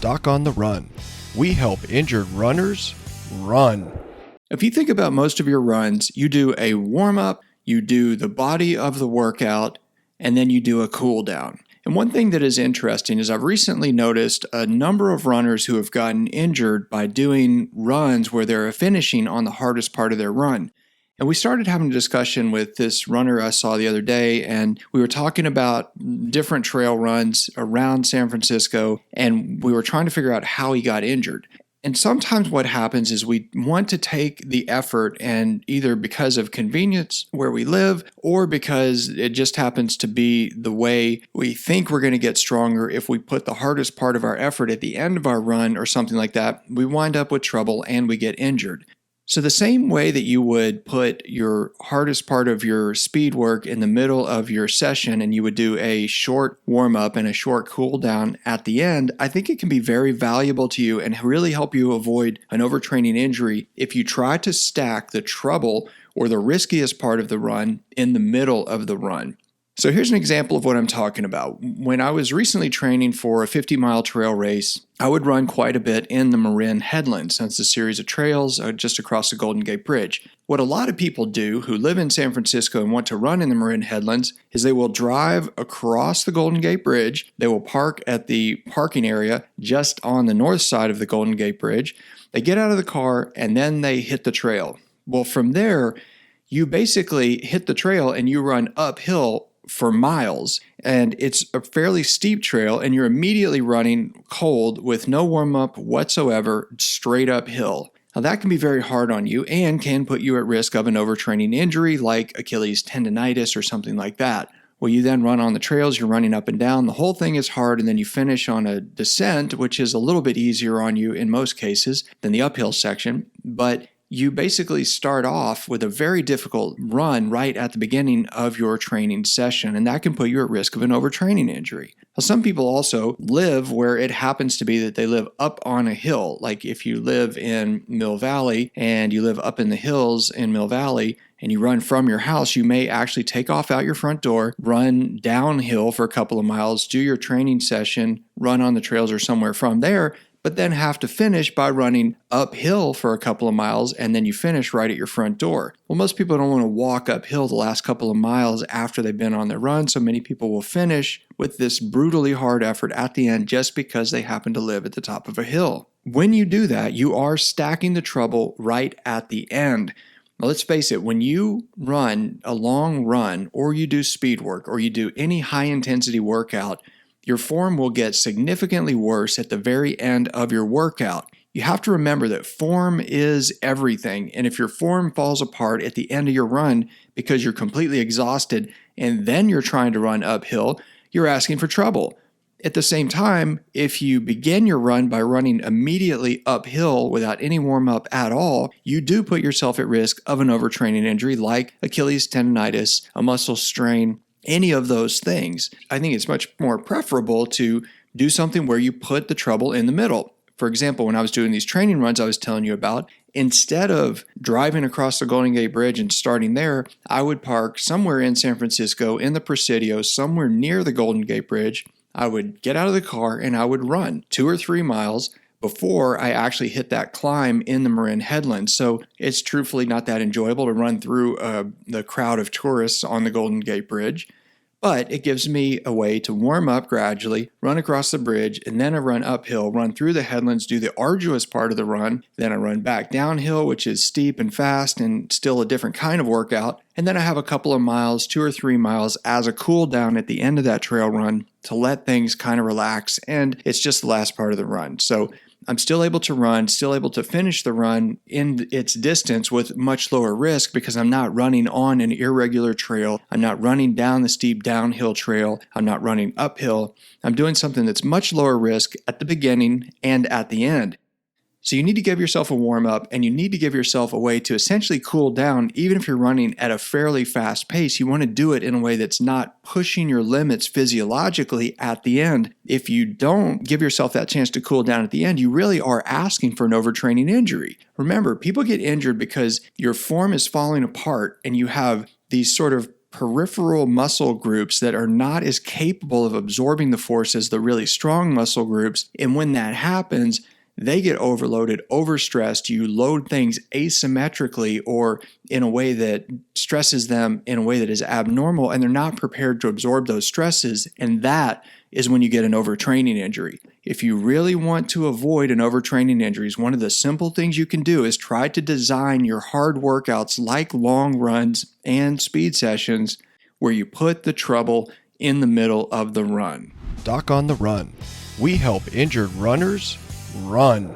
Doc on the Run. We help injured runners run. If you think about most of your runs, you do a warm-up, you do the body of the workout, and then you do a cool down. And one thing that is interesting is I've recently noticed a number of runners who have gotten injured by doing runs where they're finishing on the hardest part of their run. And we started having a discussion with this runner I saw the other day, and we were talking about different trail runs around San Francisco, and we were trying to figure out how he got injured. And sometimes what happens is we want to take the effort, and either because of convenience where we live or because it just happens to be the way we think we're going to get stronger, if we put the hardest part of our effort at the end of our run or something like that, we wind up with trouble and we get injured. So the same way that you would put your hardest part of your speed work in the middle of your session and you would do a short warm-up and a short cool down at the end, I think it can be very valuable to you and really help you avoid an overtraining injury if you try to stack the trouble or the riskiest part of the run in the middle of the run. So here's an example of what I'm talking about. When I was recently training for a 50-mile trail race, I would run quite a bit in the Marin Headlands. That's a series of trails just across the Golden Gate Bridge. What a lot of people do who live in San Francisco and want to run in the Marin Headlands is they will drive across the Golden Gate Bridge. They will park at the parking area just on the north side of the Golden Gate Bridge. They get out of the car and then they hit the trail. Well, from there, you basically hit the trail and you run uphill for miles, and it's a fairly steep trail, and you're immediately running cold with no warm-up whatsoever, straight uphill. Now that can be very hard on you and can put you at risk of an overtraining injury like Achilles tendonitis or something like that. Well, you then run on the trails, you're running up and down, the whole thing is hard, and then you finish on a descent, which is a little bit easier on you in most cases than the uphill section, but you basically start off with a very difficult run right at the beginning of your training session, and that can put you at risk of an overtraining injury. Now, some people also live where it happens to be that they live up on a hill. Like if you live in Mill Valley and you live up in the hills in Mill Valley and you run from your house, you may actually take off out your front door, run downhill for a couple of miles, do your training session, run on the trails or somewhere from there, but then have to finish by running uphill for a couple of miles, and then you finish right at your front door. Well, most people don't want to walk uphill the last couple of miles after they've been on their run, so many people will finish with this brutally hard effort at the end just because they happen to live at the top of a hill. When you do that, you are stacking the trouble right at the end. Now, let's face it, when you run a long run, or you do speed work, or you do any high-intensity workout, your form will get significantly worse at the very end of your workout. You have to remember that form is everything, and if your form falls apart at the end of your run because you're completely exhausted and then you're trying to run uphill, you're asking for trouble. At the same time, if you begin your run by running immediately uphill without any warm-up at all, you do put yourself at risk of an overtraining injury like Achilles tendonitis, a muscle strain, any of those things. I think it's much more preferable to do something where you put the trouble in the middle. For example, when I was doing these training runs I was telling you about, instead of driving across the Golden Gate Bridge and starting there, I would park somewhere in San Francisco in the Presidio, somewhere near the Golden Gate Bridge. I would get out of the car and I would run 2 or 3 miles before I actually hit that climb in the Marin Headlands. So it's truthfully not that enjoyable to run through the crowd of tourists on the Golden Gate Bridge, but it gives me a way to warm up gradually, run across the bridge, and then I run uphill, run through the headlands, do the arduous part of the run, then I run back downhill, which is steep and fast and still a different kind of workout, and then I have a couple of miles, 2 or 3 miles, as a cool down at the end of that trail run to let things kind of relax, and it's just the last part of the run. So I'm still able to run, still able to finish the run in its distance with much lower risk because I'm not running on an irregular trail. I'm not running down the steep downhill trail. I'm not running uphill. I'm doing something that's much lower risk at the beginning and at the end. So you need to give yourself a warm-up, and you need to give yourself a way to essentially cool down. Even if you're running at a fairly fast pace, you want to do it in a way that's not pushing your limits physiologically at the end. If you don't give yourself that chance to cool down at the end, you really are asking for an overtraining injury. Remember, people get injured because your form is falling apart and you have these sort of peripheral muscle groups that are not as capable of absorbing the force as the really strong muscle groups. And when that happens, they get overloaded, overstressed. You load things asymmetrically or in a way that stresses them in a way that is abnormal, and they're not prepared to absorb those stresses. And that is when you get an overtraining injury. If you really want to avoid an overtraining injuries, one of the simple things you can do is try to design your hard workouts like long runs and speed sessions where you put the trouble in the middle of the run. Doc on the Run. We help injured runners run.